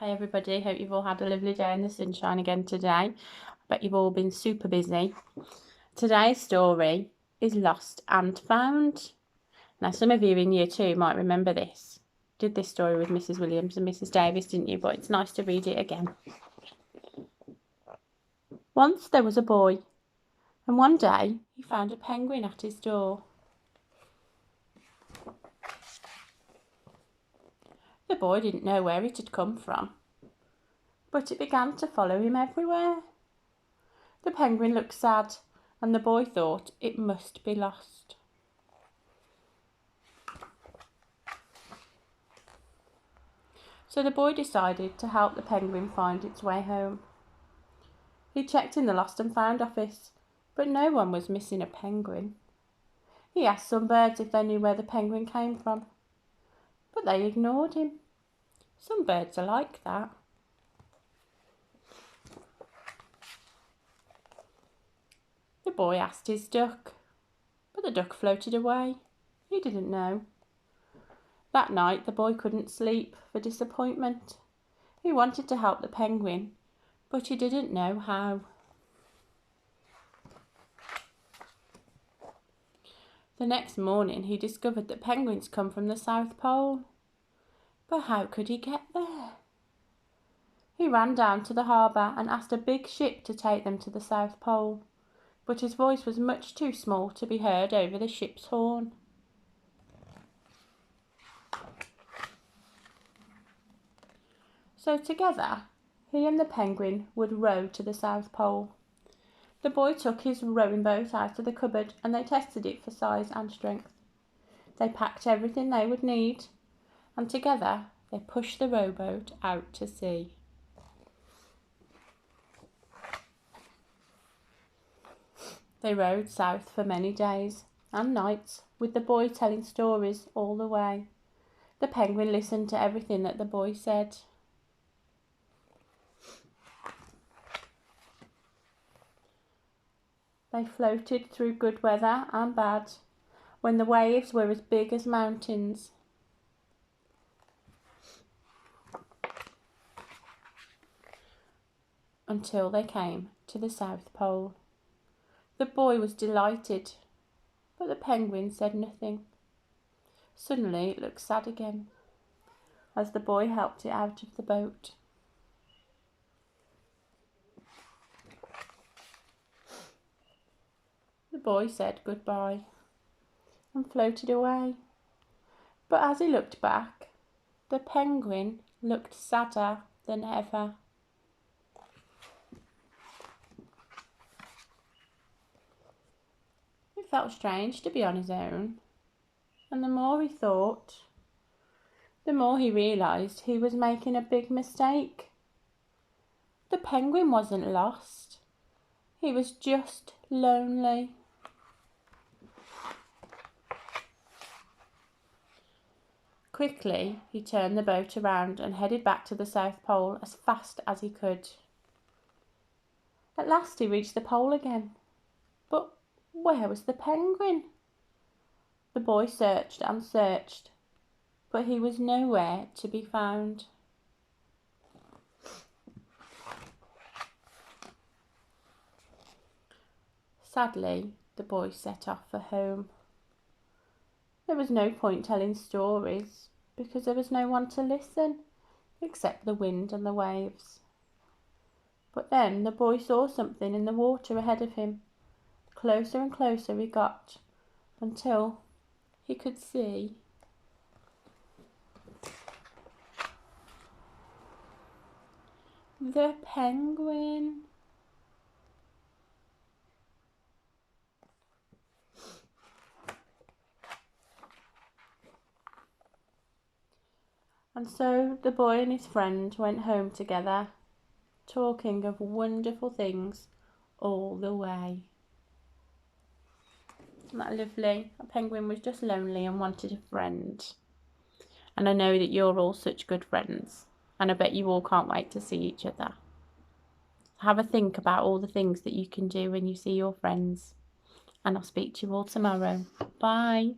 Hi everybody, hope you've all had a lovely day in the sunshine again today. I bet you've all been super busy. Today's story is Lost and Found. Now some of you in year 2 might remember this. Did this story with Mrs. Williams and Mrs. Davis, didn't you? But it's nice to read it again. Once there was a boy, and one day he found a penguin at his door. The boy didn't know where it had come from, but it began to follow him everywhere. The penguin looked sad, and the boy thought it must be lost. So the boy decided to help the penguin find its way home. He checked in the Lost and Found office, but no one was missing a penguin. He asked some birds if they knew where the penguin came from, but they ignored him. Some birds are like that. The boy asked his duck, but the duck floated away. He didn't know. That night the boy couldn't sleep for disappointment. He wanted to help the penguin, but he didn't know how. The next morning he discovered that penguins come from the South Pole. But how could he get there? He ran down to the harbour and asked a big ship to take them to the South Pole, but his voice was much too small to be heard over the ship's horn. So together, he and the penguin would row to the South Pole. The boy took his rowing boat out of the cupboard and they tested it for size and strength. They packed everything they would need, and together they pushed the rowboat out to sea. They rowed south for many days and nights, with the boy telling stories all the way. The penguin listened to everything that the boy said. They floated through good weather and bad, when the waves were as big as mountains. Until they came to the South Pole. The boy was delighted, but the penguin said nothing. Suddenly it looked sad again, as the boy helped it out of the boat. The boy said goodbye and floated away. But as he looked back, the penguin looked sadder than ever. It felt strange to be on his own, and the more he thought, the more he realised he was making a big mistake. The penguin wasn't lost. He was just lonely. Quickly, he turned the boat around and headed back to the South Pole as fast as he could. At last he reached the pole again. But where was the penguin? The boy searched and searched, but he was nowhere to be found. Sadly, the boy set off for home. There was no point telling stories, because there was no one to listen, except the wind and the waves. But then the boy saw something in the water ahead of him. Closer and closer he got, until he could see the penguin. And so the boy and his friend went home together, talking of wonderful things all the way. Isn't that lovely? A penguin was just lonely and wanted a friend. And I know that you're all such good friends, and I bet you all can't wait to see each other. Have a think about all the things that you can do when you see your friends, and I'll speak to you all tomorrow. Bye.